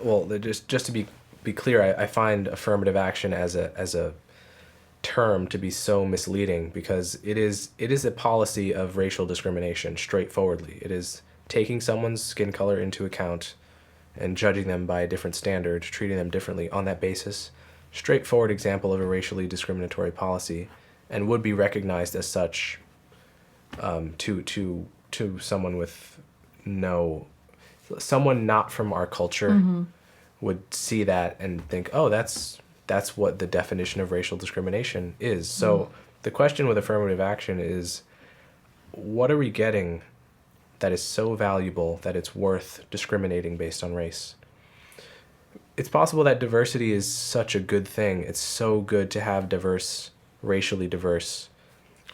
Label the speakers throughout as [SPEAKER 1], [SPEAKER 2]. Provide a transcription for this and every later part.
[SPEAKER 1] well, just to be clear, I find affirmative action as a term to be so misleading because it is a policy of racial discrimination straightforwardly. It is taking someone's skin color into account and judging them by a different standard, treating them differently on that basis. Straightforward example of a racially discriminatory policy, and would be recognized as such to someone with no, someone not from our culture would see that and think, oh, that's what the definition of racial discrimination is. So the question with affirmative action is, what are we getting that is so valuable that it's worth discriminating based on race? It's possible that diversity is such a good thing. It's so good to have diverse, racially diverse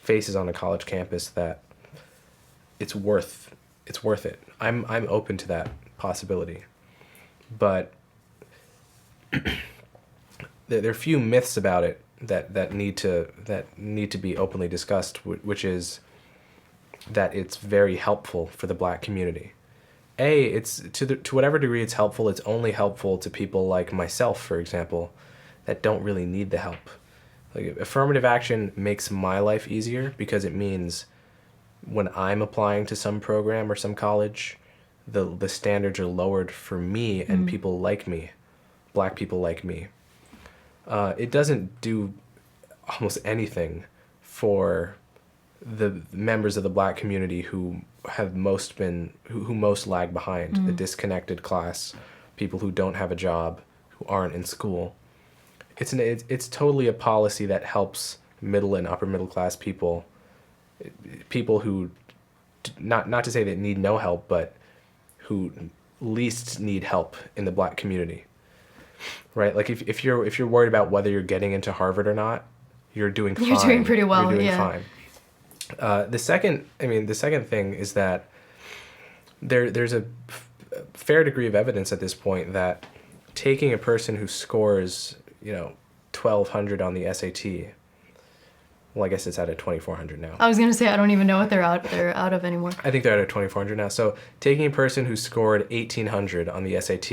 [SPEAKER 1] faces on a college campus that it's worth it. I'm open to that possibility. But there are few myths about it that need to be openly discussed, which is that it's very helpful for the Black community. It's to whatever degree it's helpful, it's only helpful to people like myself, for example, that don't really need the help. Like, affirmative action makes my life easier because it means when I'm applying to some program or some college, the standards are lowered for me and people like me, Black people like me. It doesn't do almost anything for the members of the Black community who most lag behind, the disconnected class, people who don't have a job, who aren't in school. It's totally a policy that helps middle and upper middle class people who, not to say that need no help, but who least need help in the Black community. Right? Like if you're worried about whether you're getting into Harvard or not, you're doing fine.
[SPEAKER 2] You're doing pretty well.
[SPEAKER 1] You're doing
[SPEAKER 2] yeah.
[SPEAKER 1] fine. The second thing is that there's a fair degree of evidence at this point that taking a person who scores 1,200 on the SAT, well, I guess it's at a 2,400 now.
[SPEAKER 2] I was gonna say I don't even know what they're out of anymore.
[SPEAKER 1] I think they're at a 2,400 now. So taking a person who scored 1,800 on the SAT,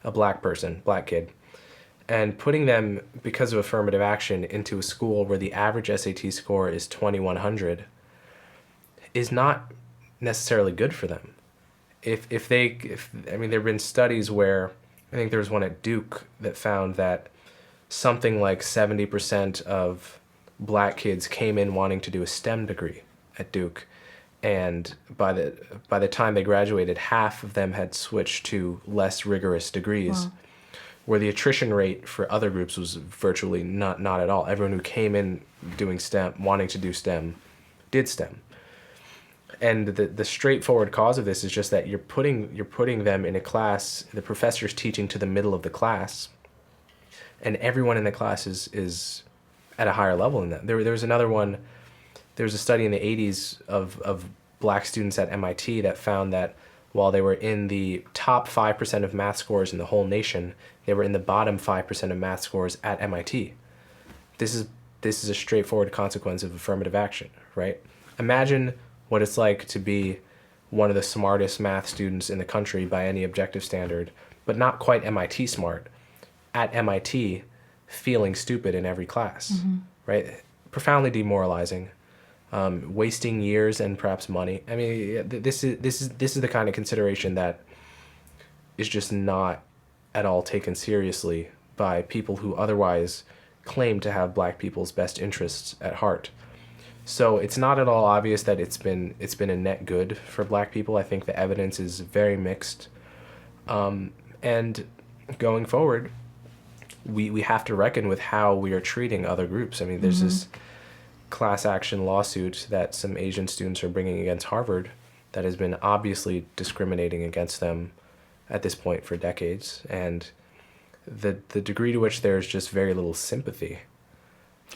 [SPEAKER 1] a Black person, Black kid, and putting them, because of affirmative action, into a school where the average SAT score is 2,100 is not necessarily good for them. There have been studies where, I think there was one at Duke that found that something like 70% of Black kids came in wanting to do a STEM degree at Duke, and by the time they graduated, half of them had switched to less rigorous degrees. Wow. Where the attrition rate for other groups was virtually not at all. Everyone who came in doing STEM, wanting to do STEM, did STEM. And the straightforward cause of this is just that you're putting them in a class, the professor's teaching to the middle of the class, and everyone in the class is at a higher level than that. There was another one, there was a study in the 80s of Black students at MIT that found that while they were in the top 5% of math scores in the whole nation, they were in the bottom 5% of math scores at MIT. This is a straightforward consequence of affirmative action, right? Imagine what it's like to be one of the smartest math students in the country by any objective standard, but not quite MIT smart, at MIT feeling stupid in every class, right? Profoundly demoralizing. Wasting years and perhaps money. I mean, this is the kind of consideration that is just not at all taken seriously by people who otherwise claim to have Black people's best interests at heart. So it's not at all obvious that it's been a net good for Black people. I think the evidence is very mixed. And going forward, we have to reckon with how we are treating other groups. I mean, there's this class action lawsuit that some Asian students are bringing against Harvard that has been obviously discriminating against them at this point for decades, and the degree to which there's just very little sympathy.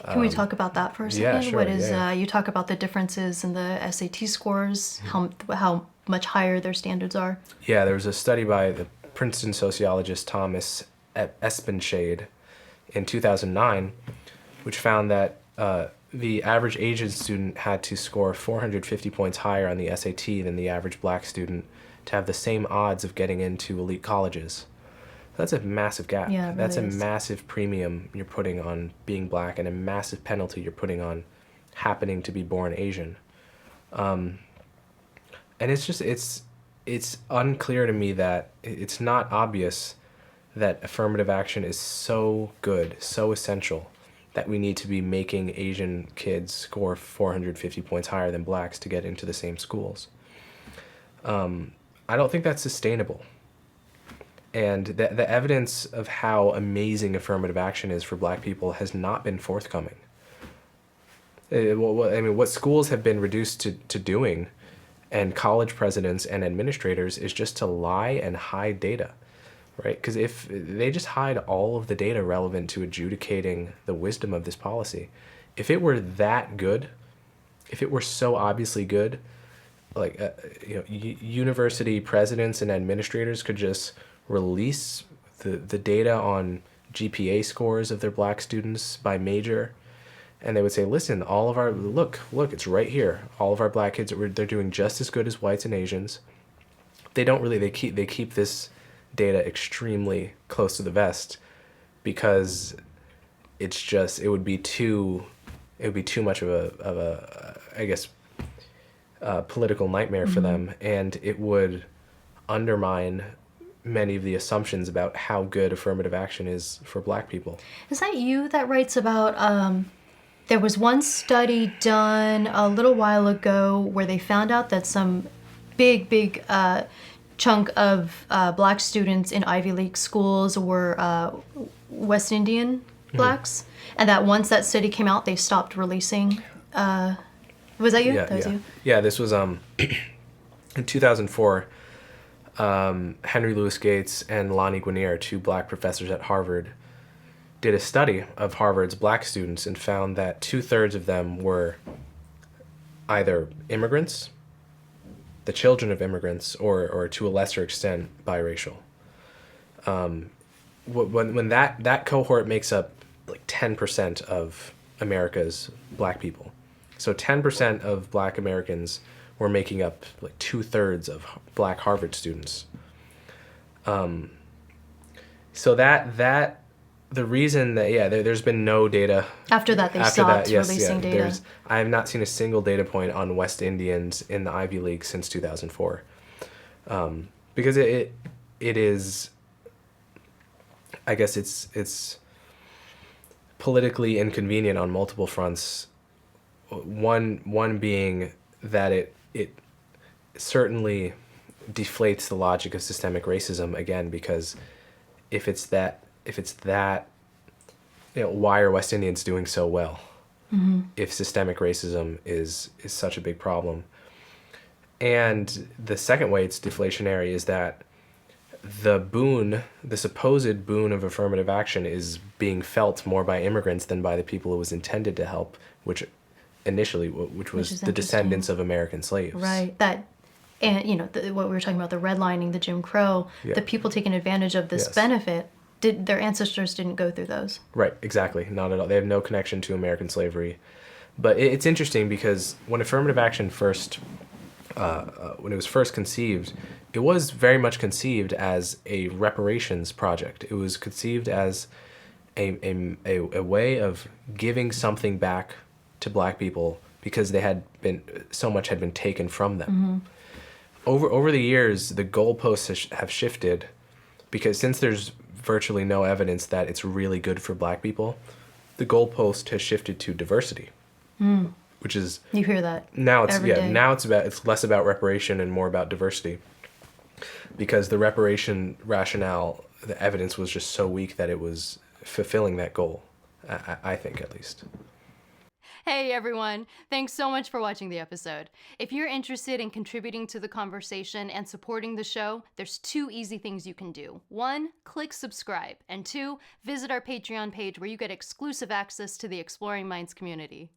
[SPEAKER 2] Can we talk about that for a second?
[SPEAKER 1] Yeah, sure.
[SPEAKER 2] What is
[SPEAKER 1] yeah.
[SPEAKER 2] You talk about the differences in the SAT scores, how much higher their standards are?
[SPEAKER 1] Yeah, there was a study by the Princeton sociologist Thomas Espenshade in 2009, which found that the average Asian student had to score 450 points higher on the SAT than the average Black student to have the same odds of getting into elite colleges. That's a massive gap.
[SPEAKER 2] Yeah, it
[SPEAKER 1] That's a
[SPEAKER 2] really is.
[SPEAKER 1] massive premium you're putting on being black and a massive penalty you're putting on happening to be born Asian. And it's unclear to me that it's not obvious that affirmative action is so good, so essential, that we need to be making Asian kids score 450 points higher than blacks to get into the same schools. I don't think that's sustainable. And the evidence of how amazing affirmative action is for black people has not been forthcoming. What schools have been reduced to doing, and college presidents and administrators, is just to lie and hide data, right? Because if they just hide all of the data relevant to adjudicating the wisdom of this policy, if it were that good, if it were so obviously good, like university presidents and administrators could just release the data on GPA scores of their black students by major, and they would say, listen, all of our look, it's right here. All of our black kids, they're doing just as good as whites and Asians. They don't really. They keep this data extremely close to the vest because it would be too much of a I guess political nightmare for them, and it would undermine many of the assumptions about how good affirmative action is for black people.
[SPEAKER 2] Is that you that writes about, there was one study done a little while ago where they found out that some big chunk of black students in Ivy League schools were West Indian blacks, and that once that study came out, they stopped releasing. Was that you?
[SPEAKER 1] Yeah,
[SPEAKER 2] That was
[SPEAKER 1] yeah.
[SPEAKER 2] you?
[SPEAKER 1] Yeah, this was in 2004. Henry Louis Gates and Lonnie Guinier, two black professors at Harvard, did a study of Harvard's black students and found that 2/3 of them were either immigrants, the children of immigrants, or to a lesser extent, biracial. When that cohort makes up like 10% of America's black people. So 10% of black Americans were making up like 2/3 of black Harvard students. So that the reason that there's been no data
[SPEAKER 2] After that, they stopped releasing data.
[SPEAKER 1] I have not seen a single data point on West Indians in the Ivy League since 2004, because it is, I guess it's politically inconvenient on multiple fronts. One being that it certainly deflates the logic of systemic racism again, because if it's that why are West Indians doing so well if systemic racism is such a big problem? And the second way it's deflationary is that the supposed boon of affirmative action is being felt more by immigrants than by the people it was intended to help, which was the descendants of American slaves.
[SPEAKER 2] Right. That, and what we were talking about, the redlining, the Jim Crow, the people taking advantage of this benefit, their ancestors didn't go through those.
[SPEAKER 1] Right. Exactly. Not at all. They have no connection to American slavery. But it's interesting because when affirmative action when it was first conceived, it was very much conceived as a reparations project. It was conceived as a way of giving something back to black people because so much had been taken from them. Over the years, the goalposts have shifted, because since there's virtually no evidence that it's really good for black people, the goalpost has shifted to diversity, which is,
[SPEAKER 2] you hear that
[SPEAKER 1] now it's
[SPEAKER 2] every day.
[SPEAKER 1] Now it's less about reparation and more about diversity, because the reparation rationale, the evidence was just so weak that it was fulfilling that goal. I think, at least.
[SPEAKER 2] Hey everyone, thanks so much for watching the episode. If you're interested in contributing to the conversation and supporting the show, there's 2 easy things you can do. 1, click subscribe, and 2, visit our Patreon page where you get exclusive access to the Exploring Minds community.